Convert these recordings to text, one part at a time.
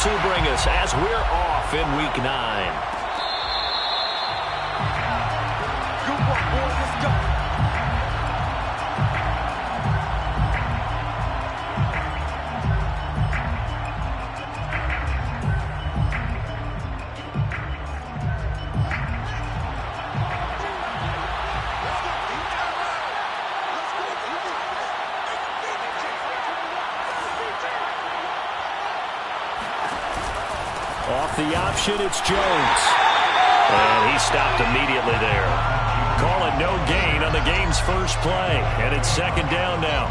to bring us as we're off in Week 9. Good work, boys. Let's go. Off the option, it's Jones. And he stopped immediately there. Call it no gain on the game's first play. And it's second down now.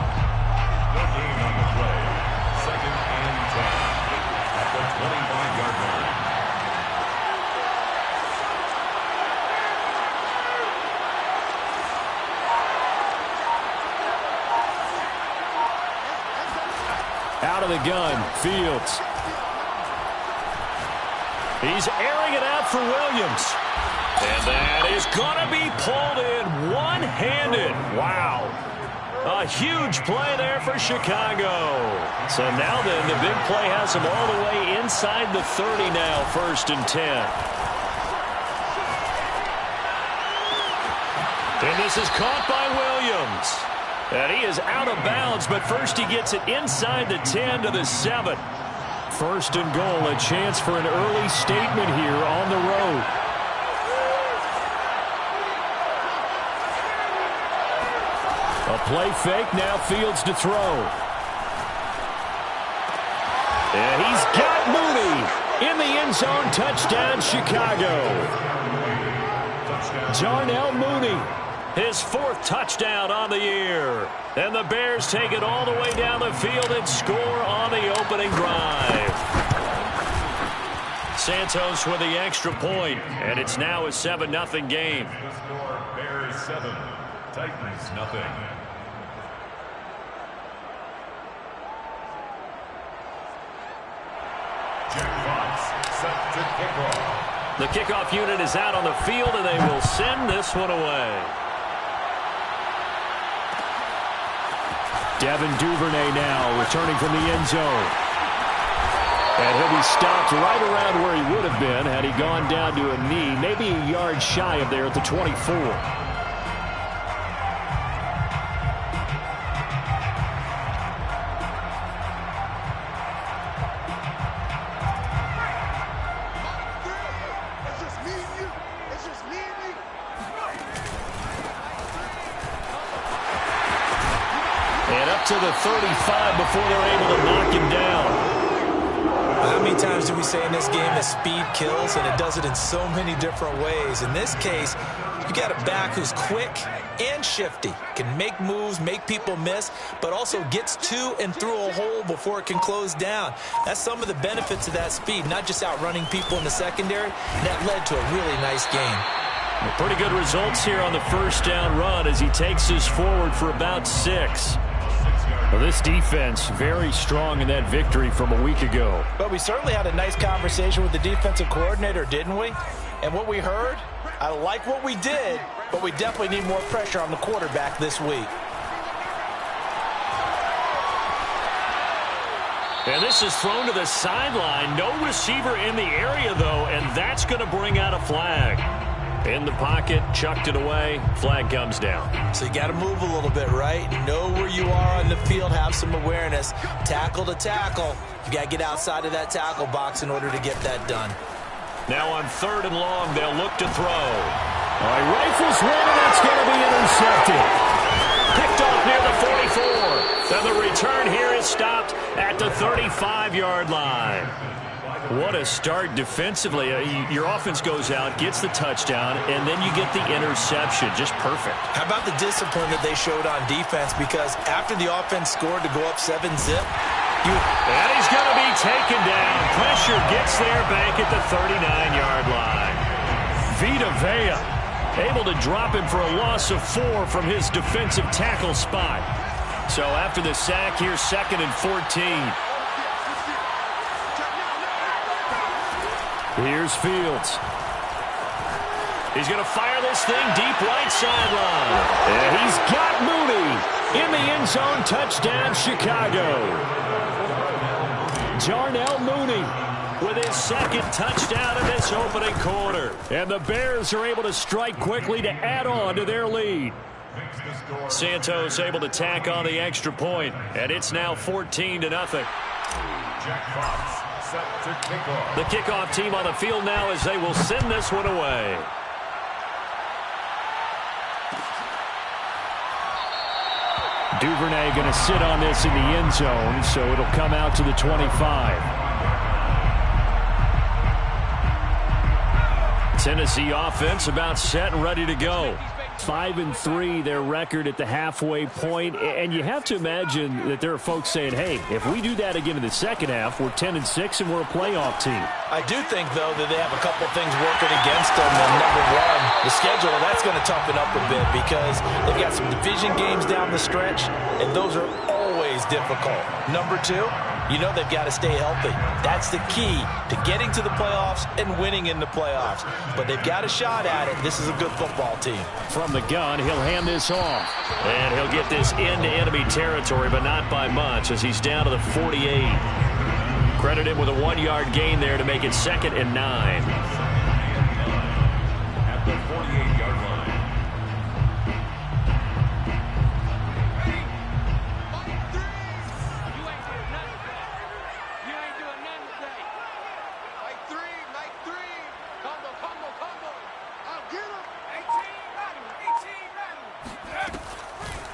No gain on the play. Second and 10. At the 25-yard line. Out of the gun, Fields. He's airing it out for Williams. And that is going to be pulled in one-handed. Wow. A huge play there for Chicago. So now then, the big play has him all the way inside the 30 now, 1st and 10. And this is caught by Williams. And he is out of bounds, but first he gets it inside the 10 to the 7. 1st and goal, a chance for an early statement here on the road. A play fake, now Fields to throw. And he's got Mooney in the end zone. Touchdown, Chicago. Darnell Mooney, his 4th touchdown on the year. And the Bears take it all the way down the field and score on the opening drive. Santos with the extra point, and it's now a 7-0 game. The score, Bears 7, Titans nothing. Jack Fox set to kickoff. The kickoff unit is out on the field, and they will send this one away. Devin Duvernay now returning from the end zone. And he'll be stopped right around where he would have been had he gone down to a knee, maybe a yard shy of there at the 24. To the 35 before they're able to knock him down. How many times do we say in this game that speed kills, and it does it in so many different ways? In this case, you got a back who's quick and shifty, can make moves, make people miss, but also gets to and through a hole before it can close down. That's some of the benefits of that speed, not just outrunning people in the secondary. That led to a really nice game. Well, pretty good results here on the first down run as he takes us forward for about 6. Well, this defense very strong in that victory from a week ago. But we certainly had a nice conversation with the defensive coordinator, didn't we? And what we heard, I like what we did, but we definitely need more pressure on the quarterback this week. And this is thrown to the sideline. No receiver in the area, though, and that's going to bring out a flag. In the pocket, chucked it away, flag comes down. So you got to move a little bit, right? Know where you are on the field, have some awareness. Tackle to tackle. You got to get outside of that tackle box in order to get that done. Now on 3rd and long, they'll look to throw. All right, rifles one, and that's going to be intercepted. Picked off near the 44. Then the return here is stopped at the 35-yard line. What a start defensively. Your offense goes out, gets the touchdown, and then you get the interception. Just perfect. How about the discipline that they showed on defense? Because after the offense scored to go up 7-zip, and he's going to be taken down. Pressure gets there back at the 39-yard line. Vita Vea able to drop him for a loss of 4 from his defensive tackle spot. So after the sack, here's 2nd and 14. Here's Fields. He's going to fire this thing deep right sideline. And he's got Mooney in the end zone. Touchdown, Chicago. Darnell Mooney with his second touchdown in this opening quarter. And the Bears are able to strike quickly to add on to their lead. Santos able to tack on the extra point, and it's now 14-0. Jack Fox set to kick off. The kickoff team on the field now as they will send this one away. Duvernay going to sit on this in the end zone, so it'll come out to the 25. Tennessee offense about set and ready to go. 5-3 their record at the halfway point, and you have to imagine that there are folks saying, hey, if we do that again in the second half, we're 10-6 and we're a playoff team. I do think, though, that they have a couple of things working against them. And number one, the schedule, that's going to toughen up a bit because they've got some division games down the stretch, and those are always difficult. Number two, you know they've got to stay healthy. That's the key to getting to the playoffs and winning in the playoffs. But they've got a shot at it. This is a good football team. From the gun, he'll hand this off. And he'll get this into enemy territory, but not by much as he's down to the 48. Credit him with a 1-yard gain there to make it 2nd and 9. At the 48-yard line.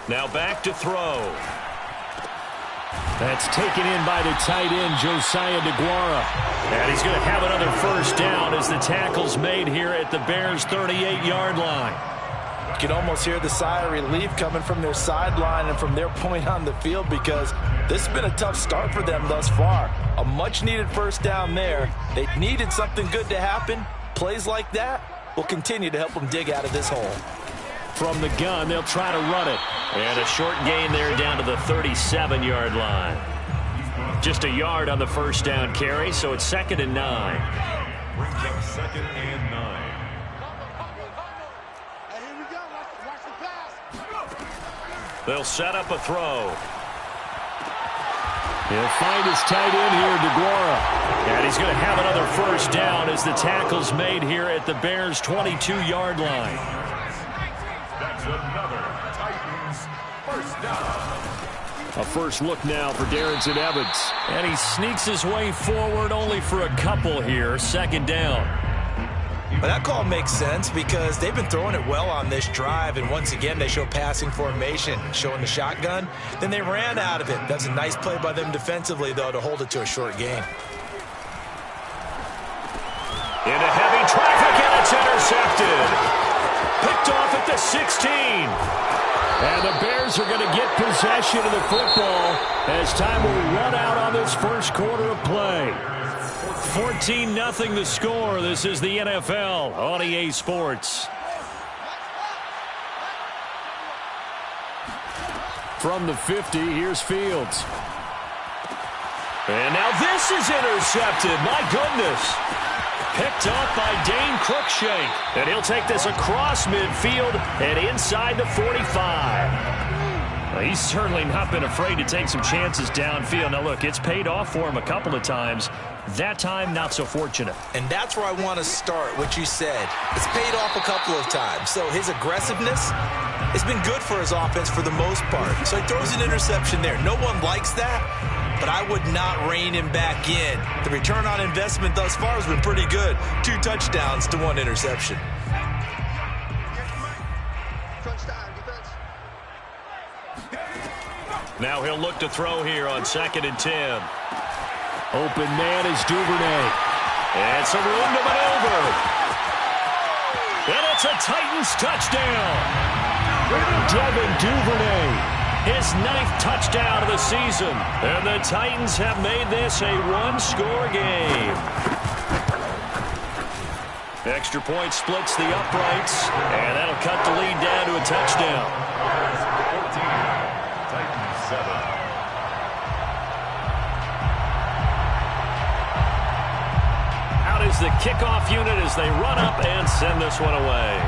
Now back to throw. That's taken in by the tight end, Josiah DeGuara. And he's going to have another first down as the tackle's made here at the Bears' 38-yard line. You can almost hear the sigh of relief coming from their sideline and from their point on the field because this has been a tough start for them thus far. A much-needed first down there. They needed something good to happen. Plays like that will continue to help them dig out of this hole. From the gun, they'll try to run it. And a short gain there down to the 37-yard line. Just a yard on the first down carry, so it's 2nd and 9. Brings up 2nd and 9. They'll set up a throw. He'll find his tight end here, DeGuara. And he's going to have another first down as the tackle's made here at the Bears' 22-yard line. That's another Titans first down. A first look now for Darrynton Evans. And he sneaks his way forward only for a couple here. 2nd down. But that call makes sense because they've been throwing it well on this drive, and once again they show passing formation, showing the shotgun. Then they ran out of it. That's a nice play by them defensively, though, to hold it to a short gain. Into heavy traffic, and it's intercepted. Picked off at the 16. And the Bears are going to get possession of the football as time will run out on this first quarter of play. 14-0 the score. This is the NFL on EA Sports. From the 50, here's Fields. And now this is intercepted. My goodness. Picked off by Dane Cruikshank. And he'll take this across midfield and inside the 45. Well, he's certainly not been afraid to take some chances downfield. Now, look, it's paid off for him a couple of times. That time, not so fortunate. And that's where I want to start, what you said. It's paid off a couple of times. So his aggressiveness has been good for his offense for the most part. So he throws an interception there. No one likes that, but I would not rein him back in. The return on investment thus far has been pretty good. 2 touchdowns to 1 interception. Now he'll look to throw here on 2nd and 10. Open man is Duvernay. And some room to maneuver. And it's a Titans touchdown. Devin Duvernay, his 9th touchdown of the season. And the Titans have made this a 1-score game. Extra point splits the uprights. And that'll cut the lead down to a touchdown. 14, Titans 7. Out is the kickoff unit as they run up and send this one away.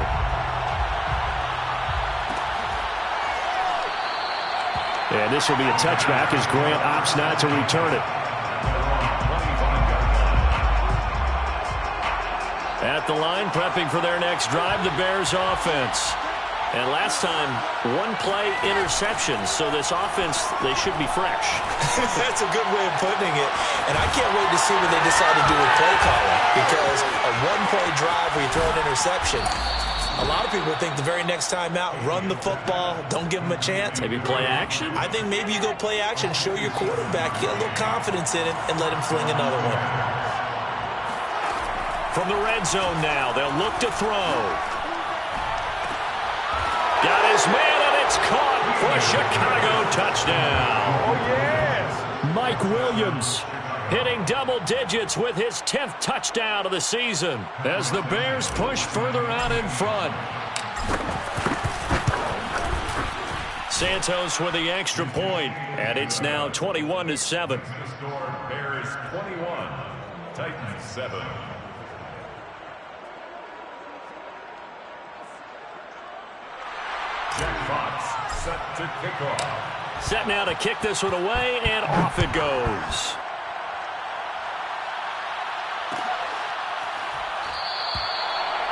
And this will be a touchback as Grant opts not to return it. At the line, prepping for their next drive, the Bears offense. And last time, one-play interception. So this offense, they should be fresh. That's a good way of putting it. And I can't wait to see what they decide to do with play calling. Because a one-play drive where you throw an interception, a lot of people think the very next time out, run the football, don't give them a chance. Maybe play action? I think maybe you go play action, show your quarterback, get a little confidence in it, and let him fling another one. From the red zone now, they'll look to throw. Got his man, and it's caught for a Chicago touchdown. Oh, yes. Mike Williams hitting double digits with his 10th touchdown of the season as the Bears push further out in front. Santos with the extra point, and it's now 21-7. Score Bears 21, Titans 7. Jack Fox set to kick off. Set now to kick this one away, and off it goes.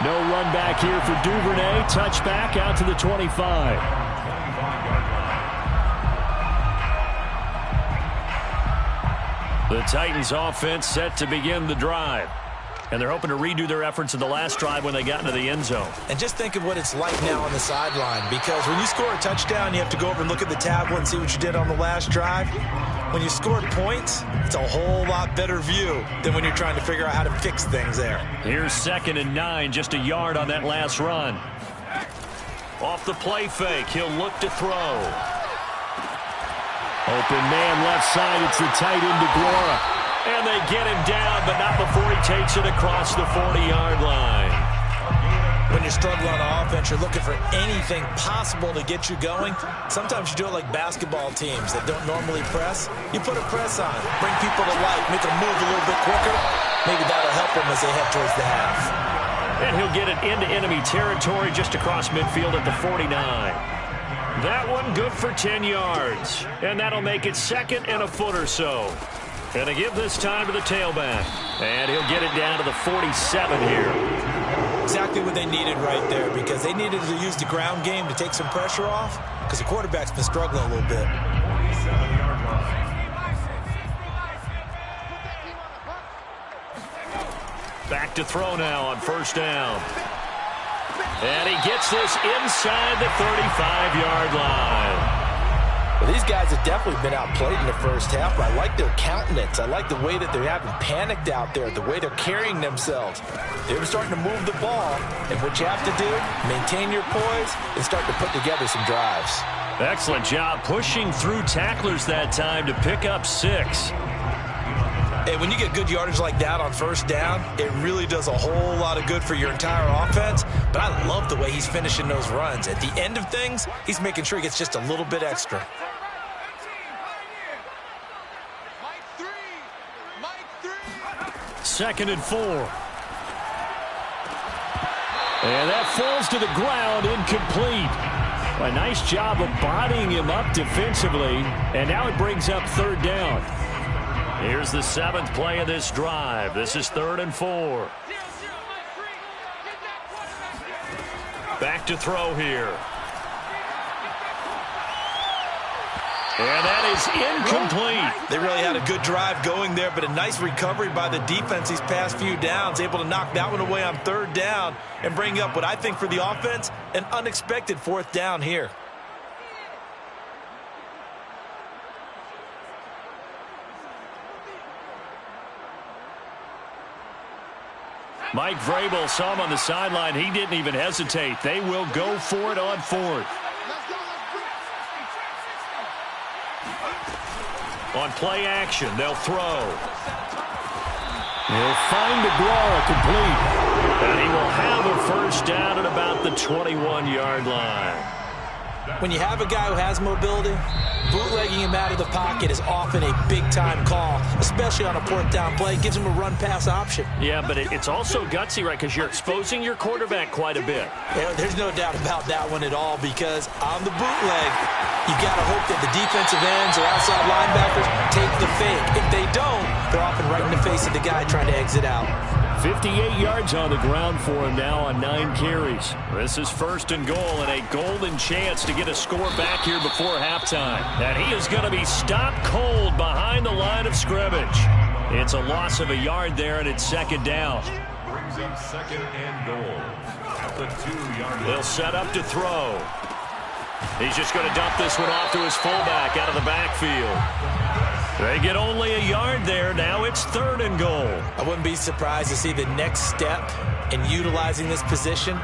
No run back here for Duvernay. Touchback out to the 25. The Titans offense set to begin the drive. And they're hoping to redo their efforts in the last drive when they got into the end zone. And just think of what it's like now on the sideline, because when you score a touchdown, you have to go over and look at the tablet and see what you did on the last drive. When you scored points, it's a whole lot better view than when you're trying to figure out how to fix things there. Here's 2nd and 9, just a yard on that last run. Off the play fake, he'll look to throw. Open man left side, it's the tight end DeGuara. And they get him down, but not before he takes it across the 40-yard line. When you're struggling on offense, you're looking for anything possible to get you going. Sometimes you do it like basketball teams that don't normally press. You put a press on, bring people to life, make them move a little bit quicker. Maybe that'll help them as they head towards the half. And he'll get it into enemy territory just across midfield at the 49. That one good for 10 yards. And that'll make it 2nd and a foot or so. And they give this time to the tailback. And he'll get it down to the 47 here. Exactly what they needed right there, because they needed to use the ground game to take some pressure off, because the quarterback's been struggling a little bit. 47-yard line. Back to throw now on 1st down. And he gets this inside the 35-yard line. Well, these guys have definitely been outplayed in the first half, but I like their countenance. I like the way that they're having panicked out there, the way they're carrying themselves. They're starting to move the ball, and what you have to do, maintain your poise and start to put together some drives. Excellent job pushing through tacklers that time to pick up 6. And when you get good yardage like that on 1st down, it really does a whole lot of good for your entire offense. But I love the way he's finishing those runs. At the end of things, he's making sure he gets just a little bit extra. Second and 4. And that falls to the ground, incomplete. A nice job of bodying him up defensively. And now it brings up 3rd down. Here's the 7th play of this drive. This is 3rd and 4. Back to throw here. And that is incomplete. They really had a good drive going there, but a nice recovery by the defense these past few downs, able to knock that one away on 3rd down and bring up what I think for the offense, an unexpected 4th down here. Mike Vrabel saw him on the sideline. He didn't even hesitate. They will go for it on 4th. On play action, they'll throw. He'll find DeGuara complete. And he will have a 1st down at about the 21-yard line. When you have a guy who has mobility, bootlegging him out of the pocket is often a big-time call, especially on a 4th down play. It gives him a run-pass option. Yeah, but it's also gutsy, right, because you're exposing your quarterback quite a bit. Yeah, there's no doubt about that one at all, because on the bootleg, you got to hope that the defensive ends or outside linebackers take the fake. If they don't, dropping right in the face of the guy trying to exit out. 58 yards on the ground for him now on 9 carries. This is 1st and goal and a golden chance to get a score back here before halftime. And he is going to be stopped cold behind the line of scrimmage. It's a loss of a yard there, and it's 2nd down. Brings up 2nd and goal at the 2-yard line. They'll set up to throw. He's just going to dump this one off to his fullback out of the backfield. They get only a yard there. Now it's 3rd and goal. I wouldn't be surprised to see the next step in utilizing this position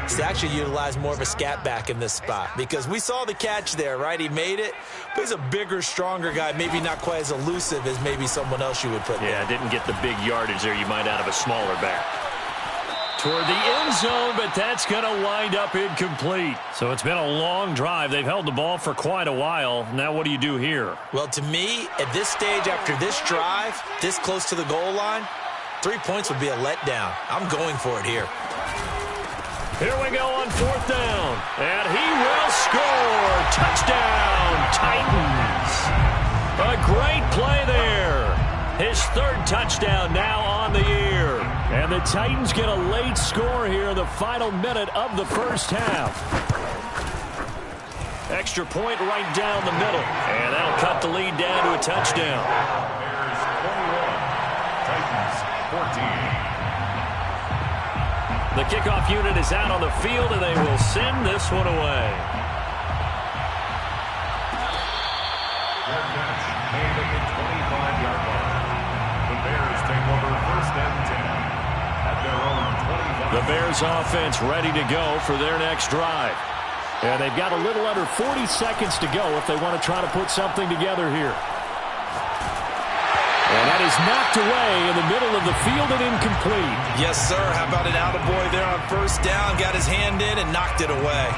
is to actually utilize more of a scat back in this spot, because we saw the catch there, right? He made it, but he's a bigger, stronger guy, maybe not quite as elusive as maybe someone else you would put there. Yeah, didn't get the big yardage there you might out of a smaller back. Toward the end zone, but that's going to wind up incomplete. So it's been a long drive. They've held the ball for quite a while. Now what do you do here? Well, to me, at this stage, after this drive, this close to the goal line, 3 points would be a letdown. I'm going for it here. Here we go on 4th down. And he will score. Touchdown, Titans. A great play there. His 3rd touchdown now on the year. And the Titans get a late score here in the final minute of the 1st half. Extra point right down the middle. And that'll cut the lead down to a touchdown. Bears 21, Titans 14. The kickoff unit is out on the field, and they will send this one away. Their catch made at the 25-yard line. The Bears take over 1st and 10 at their own 25. The Bears offense ready to go for their next drive. And they've got a little under 40 seconds to go if they want to try to put something together here. And that is knocked away in the middle of the field and incomplete. Yes, sir. How about an attaboy there on 1st down? Got his hand in and knocked it away.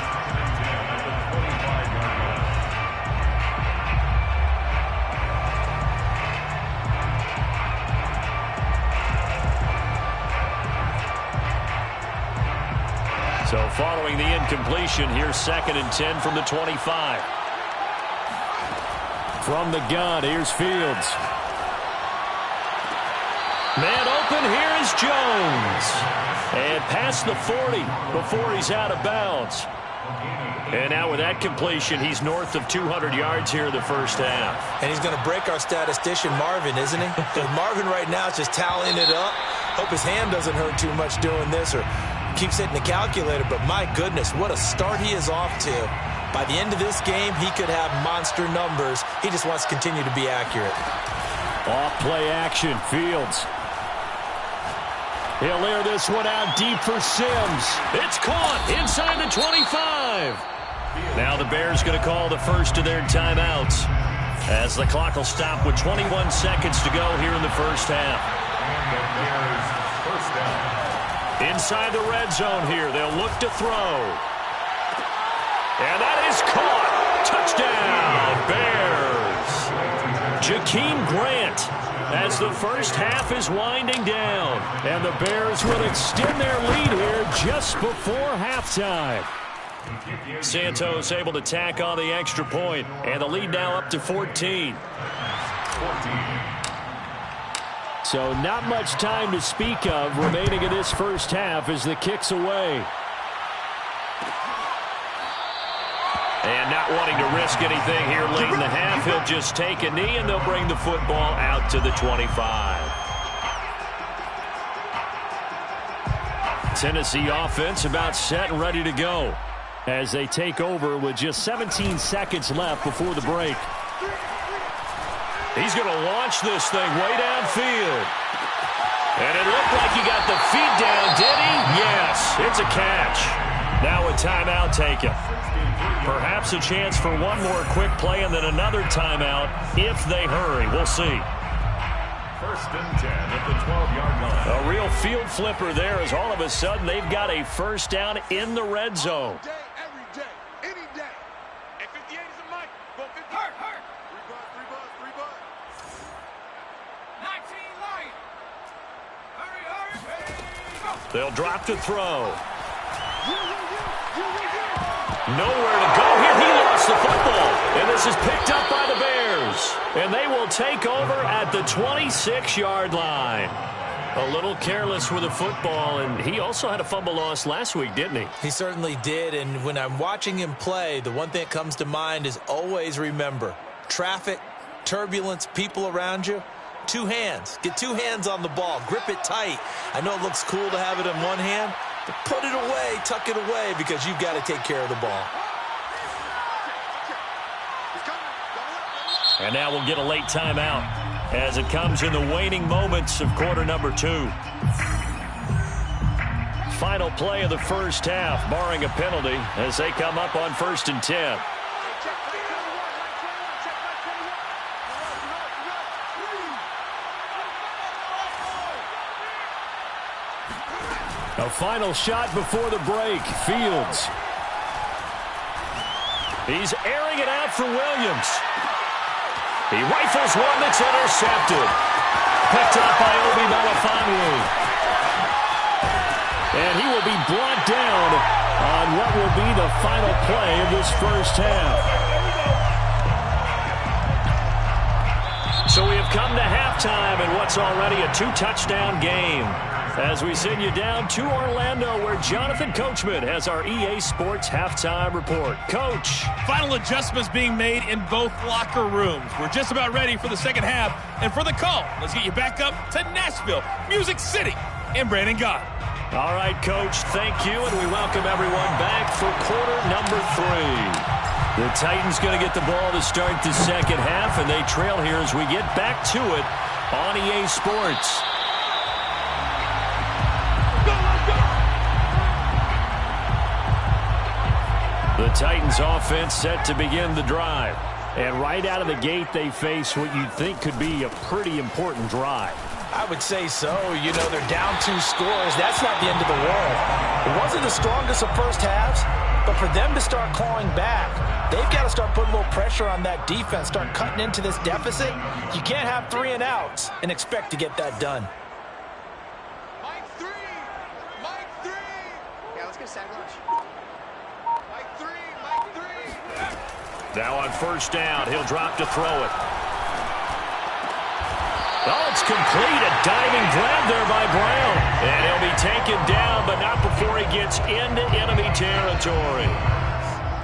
So following the incompletion, here's 2nd and 10 from the 25. From the gun, here's Fields. Man open, here is Jones. And past the 40 before he's out of bounds. And now with that completion, he's north of 200 yards here in the 1st half. And he's going to break our statistician, Marvin, isn't he? Because Marvin right now is just tallying it up. Hope his hand doesn't hurt too much doing this or keeps hitting the calculator. But my goodness, what a start he is off to. By the end of this game, he could have monster numbers. He just wants to continue to be accurate. Off play action, Fields. He'll air this one out deep for Sims. It's caught inside the 25. Now the Bears going to call the first of their timeouts as the clock will stop with 21 seconds to go here in the 1st half. And the Bears 1st down. Inside the red zone here, they'll look to throw. And that is caught. Touchdown, Bears. Jakeem Grant as the 1st half is winding down. And the Bears will extend their lead here just before halftime. Santos able to tack on the extra point, and the lead now up to 14. So not much time to speak of remaining in this 1st half as the kick's away. And not wanting to risk anything here late in the half, he'll just take a knee, and they'll bring the football out to the 25. Tennessee offense about set and ready to go as they take over with just 17 seconds left before the break. He's going to launch this thing way downfield. And it looked like he got the feet down, did he? Yes, it's a catch. Now a timeout taken. Perhaps a chance for one more quick play and then another timeout if they hurry. We'll see. 1st and 10 at the 12-yard line. A real field flipper there as all of a sudden they've got a 1st down in the red zone. Every day, any day. And 58 is a mic. Go 50. Hurt. 3 buzz. 19 Lion. Hurry. They'll drop to throw. Nowhere to go here. He lost the football. And this is picked up by the Bears. Bears. And they will take over at the 26-yard line. A little careless with the football, and he also had a fumble loss last week, didn't he? He certainly did, and when I'm watching him play, the one thing that comes to mind is always remember, traffic, turbulence, people around you, two hands. Get two hands on the ball. Grip it tight. I know it looks cool to have it in one hand, but put it away, tuck it away, because you've got to take care of the ball. And now we'll get a late timeout as it comes in the waning moments of quarter number 2. Final play of the first half, barring a penalty, as they come up on 1st and 10. A final shot before the break. Fields. He's airing it out for Williams. He rifles one that's intercepted. Picked up by Obi Melifonwu. And he will be brought down on what will be the final play of this first half. So we have come to halftime in what's already a 2-touchdown game, as we send you down to Orlando, where Jonathan Coachman has our EA Sports Halftime Report. Coach. Final adjustments being made in both locker rooms. We're just about ready for the second half. And for the call, let's get you back up to Nashville, Music City, and Brandon Gott. All right, Coach, thank you, and we welcome everyone back for quarter number 3. The Titans going to get the ball to start the second half, and they trail here as we get back to it on EA Sports. The Titans offense set to begin the drive. And right out of the gate, they face what you'd think could be a pretty important drive. I would say so. You know, they're down 2 scores. That's not the end of the world. It wasn't the strongest of first halves, but for them to start clawing back, they've got to start putting a little pressure on that defense, start cutting into this deficit. You can't have 3 and outs and expect to get that done. Mike 3. Mike 3. Yeah, let's get a side lunch. Mike 3. Mike 3. Now on first down, he'll drop to throw it. Oh, it's complete. A diving grab there by Brown. And he'll be taken down, but not before he gets into enemy territory.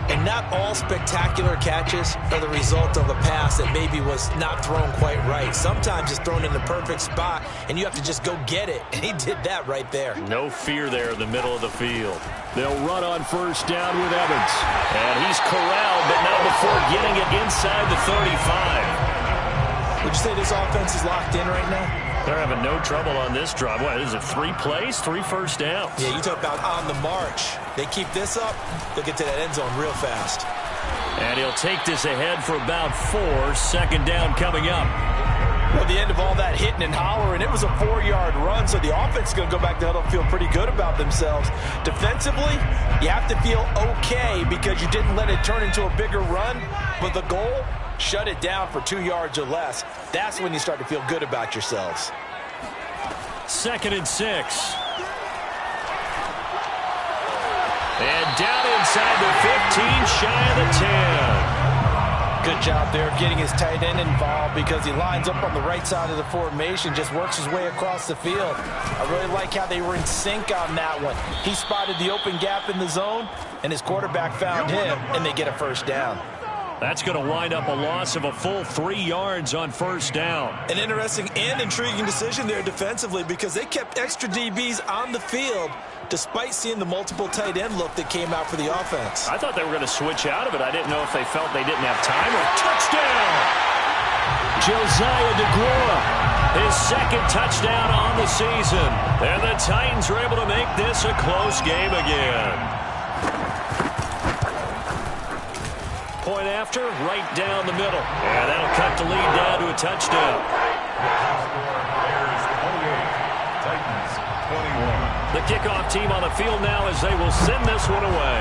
And not all spectacular catches are the result of a pass that maybe was not thrown quite right. Sometimes it's thrown in the perfect spot, and you have to just go get it. And he did that right there. No fear there in the middle of the field. They'll run on first down with Evans. And he's corralled, but not before getting it inside the 35. Would you say this offense is locked in right now? They're having no trouble on this drive. What is it, 3 plays, 3 first downs? Yeah, you talk about on the march. They keep this up, they'll get to that end zone real fast. And he'll take this ahead for about 4. Second down coming up. Well, the end of all that hitting and hollering, it was a 4-yard run, so the offense is going to go back to huddle and feel pretty good about themselves. Defensively, you have to feel okay because you didn't let it turn into a bigger run, but the goal, shut it down for 2 yards or less. That's when you start to feel good about yourselves. 2nd and 6. And down inside the 15, shy of the 10. Good job there of getting his tight end involved because he lines up on the right side of the formation, just works his way across the field. I really like how they were in sync on that one. He spotted the open gap in the zone, and his quarterback found him, and they get a first down. That's going to wind up a loss of a full 3 yards on first down. An interesting and intriguing decision there defensively because they kept extra DBs on the field despite seeing the multiple tight end look that came out for the offense. I thought they were going to switch out of it. I didn't know if they felt they didn't have time. Or touchdown! Josiah DeGuara, his 2nd touchdown on the season. And the Titans are able to make this a close game again. Point after, right down the middle. And that'll cut the lead down to a touchdown. Bears 28, Titans 21. The kickoff team on the field now as they will send this one away.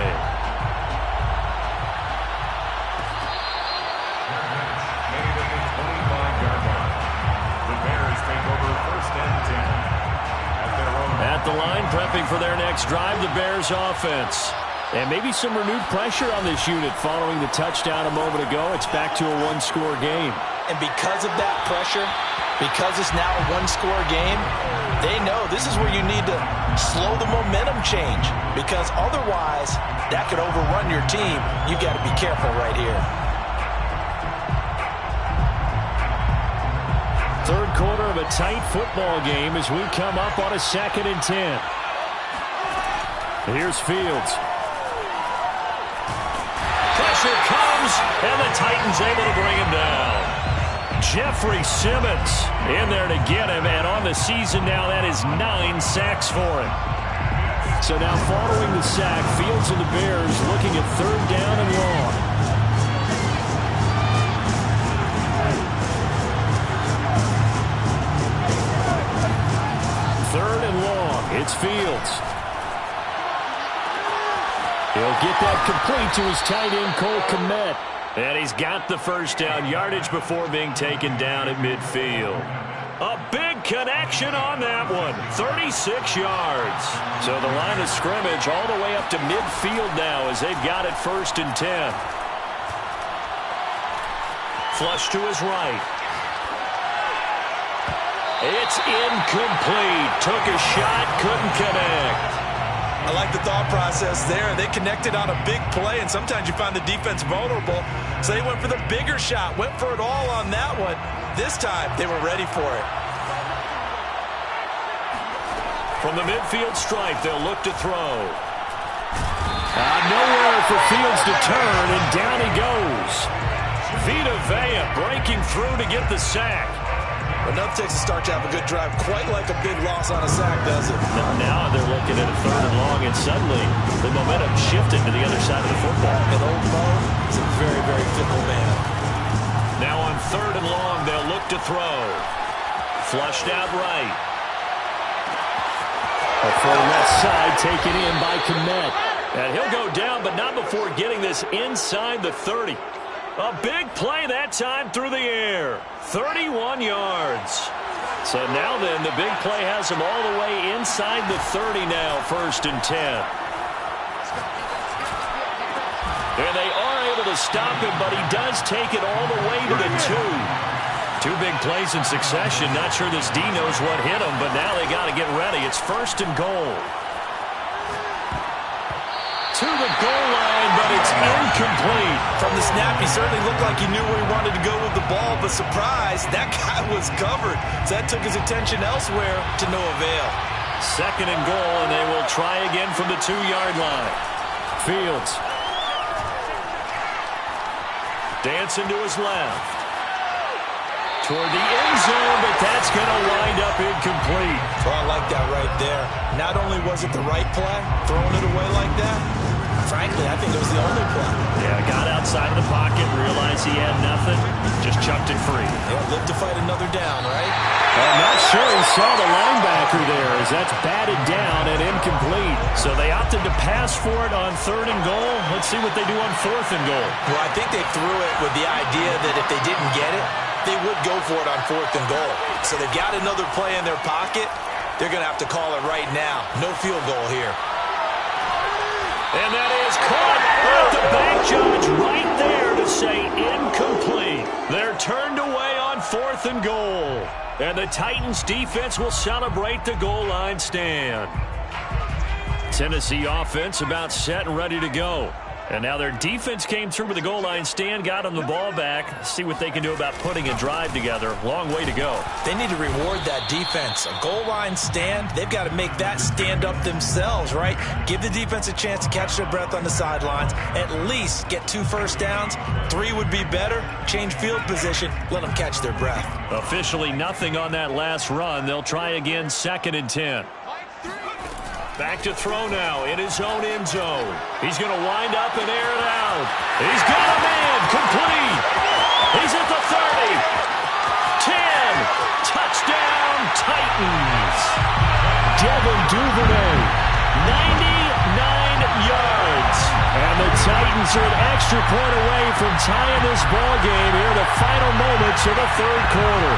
Made at the 25-yard line. The Bears take over 1st and 10. At their own. At the line, prepping for their next drive, the Bears offense. And maybe some renewed pressure on this unit following the touchdown a moment ago. It's back to a 1-score game. And because of that pressure, because it's now a one-score game, they know this is where you need to slow the momentum change, because otherwise that could overrun your team. You got to be careful right here. Third quarter of a tight football game as we come up on a 2nd and 10. Here's Fields. Pressure comes, and the Titans able to bring him down. Jeffrey Simmons in there to get him, and on the season now, that is 9 sacks for him. So now following the sack, Fields and the Bears looking at 3rd down and long. Third and long, it's Fields. He'll get that complete to his tight end, Cole Kmet. And he's got the first down, yardage before being taken down at midfield. A big connection on that one, 36 yards. So the line of scrimmage all the way up to midfield now as they've got it 1st and 10. Flush to his right. It's incomplete. Took a shot, couldn't connect. I like the thought process there. They connected on a big play, and sometimes you find the defense vulnerable. So they went for the bigger shot, went for it all on that one. This time, they were ready for it. From the midfield stripe, they'll look to throw. Nowhere for Fields to turn, and down he goes. Vita Vea breaking through to get the sack. Enough takes to start to have a good drive, quite like a big loss on a sack, does it? Now they're looking at a 3rd and long, and suddenly the momentum shifted to the other side of the football. And old Mo is a very, very fickle man. Now on 3rd and long, they'll look to throw. Flushed out right. A throw left side taken in by Kmet. And he'll go down, but not before getting this inside the 30. A big play that time through the air. 31 yards. So now then, the big play has him all the way inside the 30 now, 1st and 10. And they are able to stop him, but he does take it all the way to the 2. 2 big plays in succession. Not sure this D knows what hit him, but now they got to get ready. It's 1st and goal. To the goal line, but it's incomplete. From the snap, he certainly looked like he knew where he wanted to go with the ball, but surprise, that guy was covered. So that took his attention elsewhere to no avail. 2nd and goal, and they will try again from the 2-yard line. Fields. Dancing to his left. Toward the end zone, but that's going to wind up incomplete. Well, I like that right there. Not only was it the right play, throwing it away like that, frankly, I think it was the only play. Yeah, got outside of the pocket, realized he had nothing, just chucked it free. Yeah, live to fight another down, right? I'm not sure he saw the linebacker there as that's batted down and incomplete. So they opted to pass for it on 3rd and goal. Let's see what they do on 4th and goal. Well, I think they threw it with the idea that if they didn't get it, they would go for it on 4th and goal. So they've got another play in their pocket. They're going to have to call it right now. No field goal here. And that is caught at the back judge right there to say incomplete. They're turned away on 4th and goal. And the Titans defense will celebrate the goal line stand. Tennessee offense about set and ready to go. And now their defense came through with the goal line stand, got them the ball back. See what they can do about putting a drive together. Long way to go. They need to reward that defense. A goal line stand, they've got to make that stand up themselves, right? Give the defense a chance to catch their breath on the sidelines. At least get 2 first downs. 3 would be better. Change field position. Let them catch their breath. Officially nothing on that last run. They'll try again 2nd and 10. Back to throw now in his own end zone. He's going to wind up and air it out. He's got a man complete. He's at the 30. 10. Touchdown, Titans. Devin Duvernay, 99 yards. And the Titans are an extra point away from tying this ball game here in the final moments of the 3rd quarter.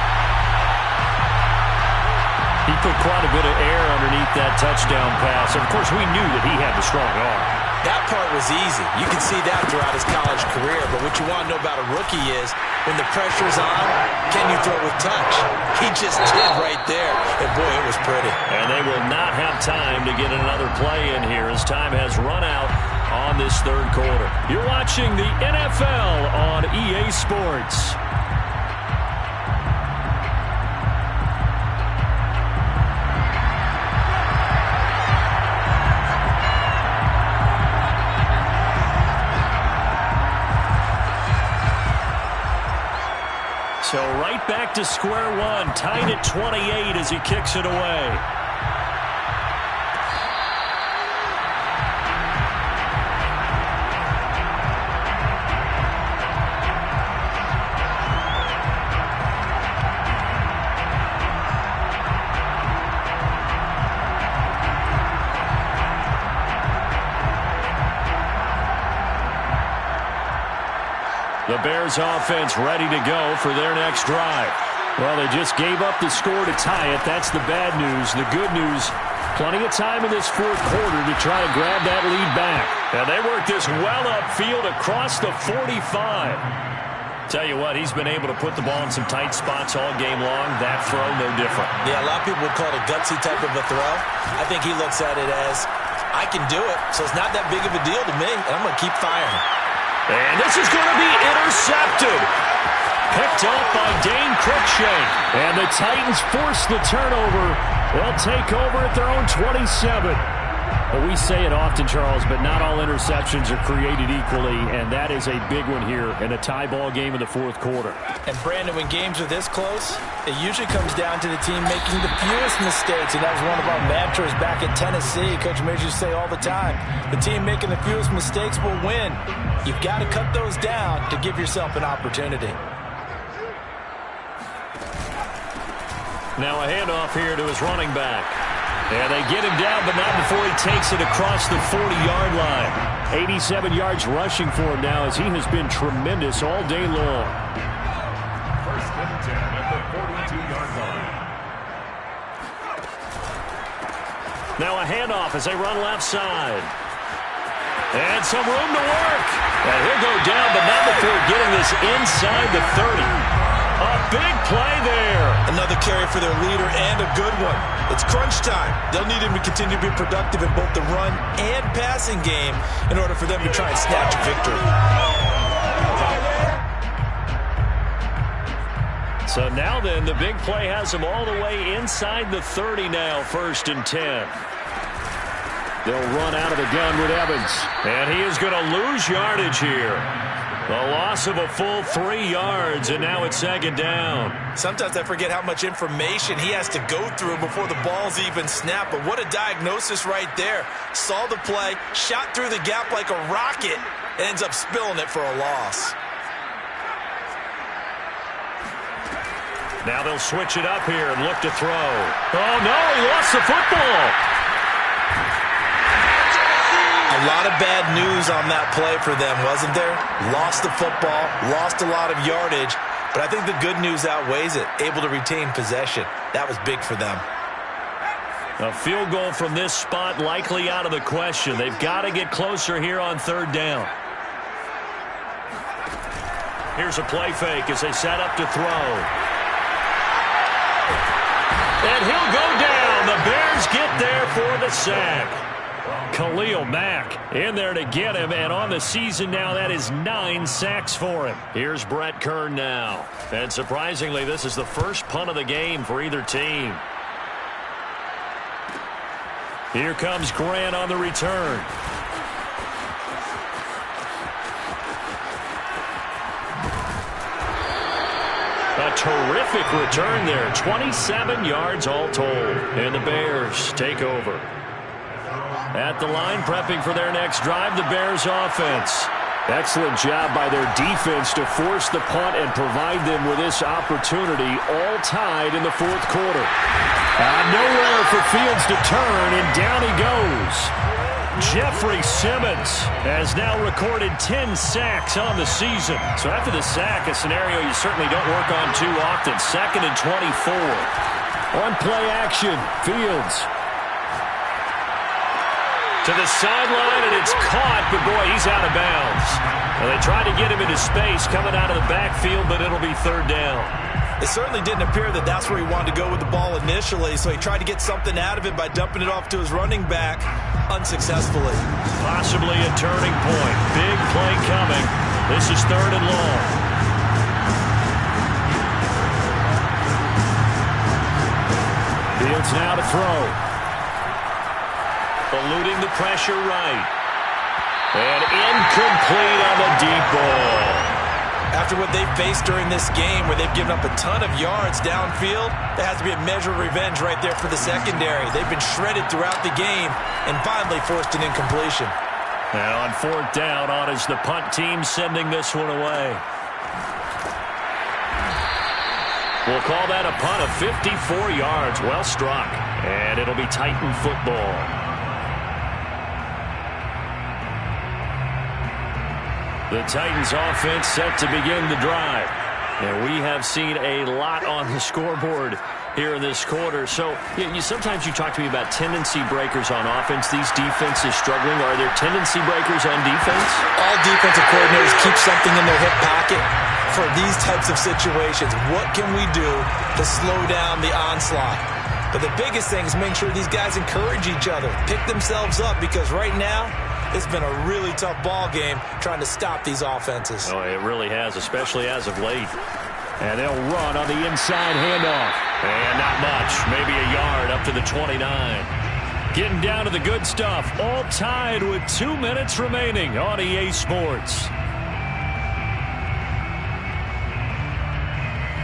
He put quite a bit of air underneath that touchdown pass. Of course, we knew that he had the strong arm. That part was easy. You can see that throughout his college career. But what you want to know about a rookie is when the pressure's on, can you throw with touch? He just did right there. And, boy, it was pretty. And they will not have time to get another play in here as time has run out on this third quarter. You're watching the NFL on EA Sports. So right back to square one, tied at 28 as he kicks it away. The Bears offense ready to go for their next drive. Well, they just gave up the score to tie it. That's the bad news. The good news, plenty of time in this fourth quarter to try to grab that lead back. And they work this well upfield across the 45. Tell you what, he's been able to put the ball in some tight spots all game long. That throw, no different. Yeah, a lot of people would call it a gutsy type of a throw. I think he looks at it as, I can do it, so it's not that big of a deal to me, and I'm going to keep firing. And this is going to be intercepted. Picked up by Dane Cruikshank. And the Titans force the turnover. They'll take over at their own 27. Well, we say it often, Charles, but not all interceptions are created equally, and that is a big one here in a tie ball game in the fourth quarter. And, Brandon, when games are this close, it usually comes down to the team making the fewest mistakes, and that was one of our mantras back at Tennessee. Coach Mears used to say all the time, the team making the fewest mistakes will win. You've got to cut those down to give yourself an opportunity. Now a handoff here to his running back. And they get him down, but not before he takes it across the 40-yard line. 87 yards rushing for him now as he has been tremendous all day long. First and 10 at the 42-yard line. Now a handoff as they run left side. And some room to work. And he'll go down, but not before getting this inside the 30. A big play there. Another carry for their leader and a good one. It's crunch time. They'll need him to continue to be productive in both the run and passing game in order for them to try and snatch a victory. So now then, the big play has them all the way inside the 30 now, 1st and 10. They'll run out of the gun with Evans. And he is going to lose yardage here. The loss of a full 3 yards, and now it's 2nd down. Sometimes I forget how much information he has to go through before the ball's even snapped. But what a diagnosis right there. Saw the play, shot through the gap like a rocket, and ends up spilling it for a loss. Now they'll switch it up here and look to throw. Oh, no, he lost the football. A lot of bad news on that play for them, wasn't there? Lost the football, lost a lot of yardage, but I think the good news outweighs it. Able to retain possession. That was big for them. A field goal from this spot likely out of the question. They've got to get closer here on 3rd down. Here's a play fake as they set up to throw. And he'll go down. The Bears get there for the sack. Khalil Mack in there to get him, and on the season now, that is 9 sacks for him. Here's Brett Kern now. And surprisingly, this is the first punt of the game for either team. Here comes Grant on the return. A terrific return there. 27 yards all told. And the Bears take over. At the line, prepping for their next drive, the Bears offense. Excellent job by their defense to force the punt and provide them with this opportunity, all tied in the fourth quarter. Nowhere for Fields to turn, and down he goes. Jeffrey Simmons has now recorded 10 sacks on the season. So after the sack, a scenario you certainly don't work on too often. 2nd and 24. On play action, Fields. To the sideline, and it's caught, but boy, he's out of bounds. Well, they tried to get him into space coming out of the backfield, but it'll be third down. It certainly didn't appear that that's where he wanted to go with the ball initially, so he tried to get something out of it by dumping it off to his running back unsuccessfully. Possibly a turning point. Big play coming. This is third and long. Fields now to throw. Eluding the pressure right. And incomplete on the deep ball. After what they've faced during this game where they've given up a ton of yards downfield, there has to be a measure of revenge right there for the secondary. They've been shredded throughout the game and finally forced an incompletion. Now on fourth down, on is the punt team sending this one away. We'll call that a punt of 54 yards. Well struck. And it'll be Titan football. The Titans offense set to begin the drive. And we have seen a lot on the scoreboard here in this quarter. So sometimes you talk to me about tendency breakers on offense. These defenses struggling. Are there tendency breakers on defense? All defensive coordinators keep something in their hip pocket for these types of situations. What can we do to slow down the onslaught? But the biggest thing is make sure these guys encourage each other, pick themselves up, because right now it's been a really tough ball game trying to stop these offenses. Oh, it really has, especially as of late. And they'll run on the inside handoff. And not much, maybe a yard up to the 29. Getting down to the good stuff, all tied with 2 minutes remaining on EA Sports.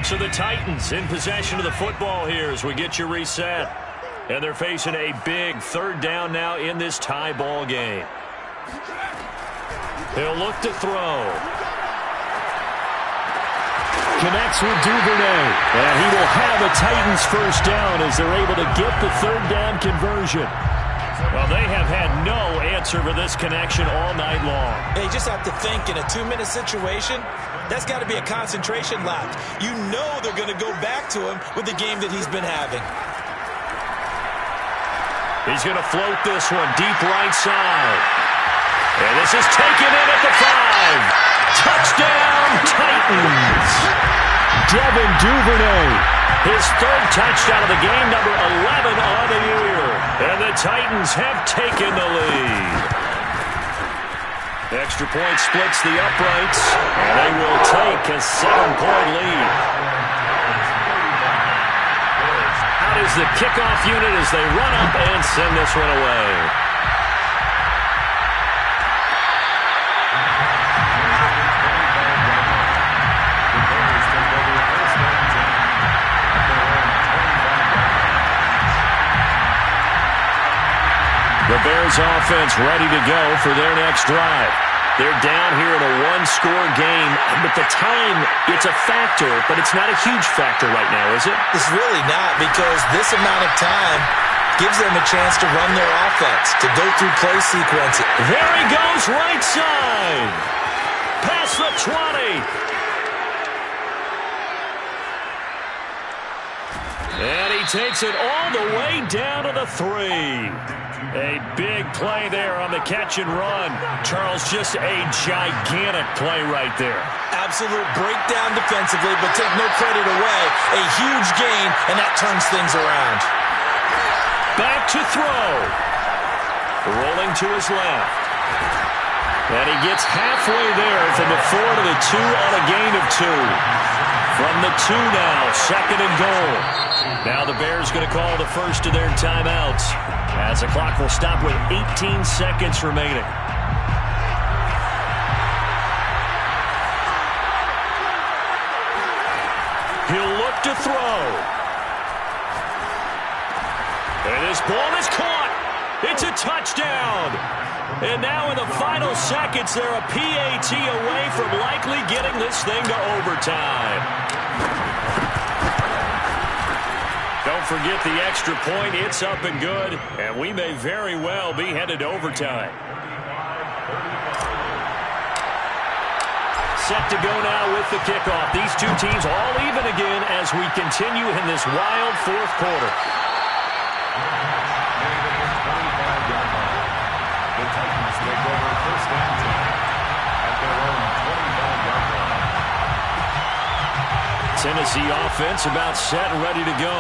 So the Titans in possession of the football here as we get you reset. And they're facing a big third down now in this tie ball game. He'll look to throw. Connects with Duvernay. And he will have a Titans first down as they're able to get the third down conversion. Well, they have had no answer for this connection all night long. They just have to think in a 2-minute situation, that's got to be a concentration lapse. You know they're going to go back to him with the game that he's been having. He's going to float this one deep right side. And this is taken in at the 5. Touchdown, Titans. Devin Duvernay. His third touchdown of the game, number 11 on the year. And the Titans have taken the lead. The extra point splits the uprights, and they will take a 7-point lead. Out is the kickoff unit as they run up and send this one away. The Bears offense ready to go for their next drive. They're down here in a one-score game, but the time, it's a factor, but it's not a huge factor right now, is it? It's really not, because this amount of time gives them a chance to run their offense, to go through play sequences. There he goes, right side. Past the 20. And he takes it all the way down to the 3. A big play there on the catch and run. Charles, just a gigantic play right there. Absolute breakdown defensively, but take no credit away. A huge gain, and that turns things around. Back to throw. Rolling to his left. And he gets halfway there from the 4 to the 2 on a gain of 2. From the 2 now, second and goal. Now the Bears going to call the first of their timeouts as the clock will stop with 18 seconds remaining. He'll look to throw. And this ball is caught. It's a touchdown. And now in the final seconds, they're a PAT away from likely getting this thing to overtime. Don't forget the extra point. It's up and good, and we may very well be headed to overtime. set to go now with the kickoff. These two teams all even again as we continue in this wild fourth quarter. The Titans take over first and 10 at their own 25-yard line. Tennessee offense about set and ready to go.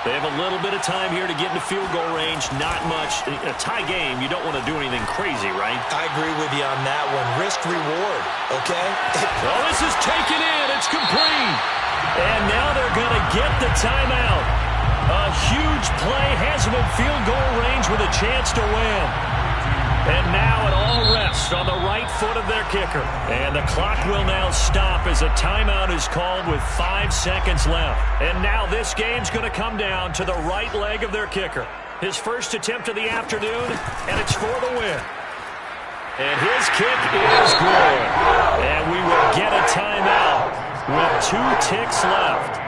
They have a little bit of time here to get into field goal range. Not much. In a tie game, you don't want to do anything crazy, right? I agree with you on that one. Risk reward, okay? Well, this is taken in. It's complete. And now they're going to get the timeout. A huge play has them in field goal range with a chance to win. And now it all rests on the right foot of their kicker. And the clock will now stop as a timeout is called with 5 seconds left. And now this game's going to come down to the right leg of their kicker. His first attempt of the afternoon, and it's for the win. And his kick is good. And we will get a timeout with 2 ticks left.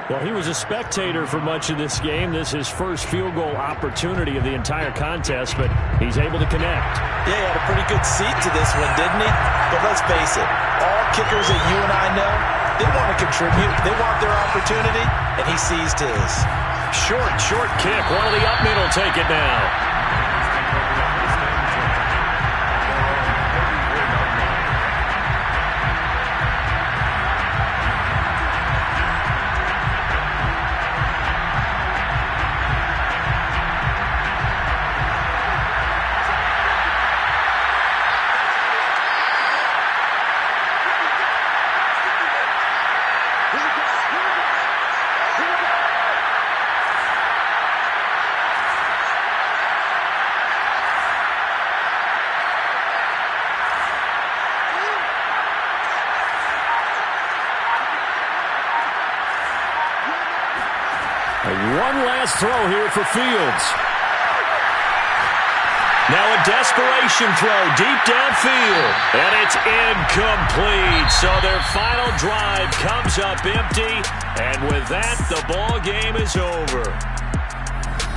Well, he was a spectator for much of this game. This is his first field goal opportunity of the entire contest, but he's able to connect. Yeah, he had a pretty good seat to this one, didn't he? But let's face it, all kickers that you and I know, they want to contribute. They want their opportunity, and he seized his. Short kick. One of the up middle take it now. One last throw here for Fields. Now a desperation throw deep downfield. And it's incomplete. So their final drive comes up empty. And with that, the ball game is over.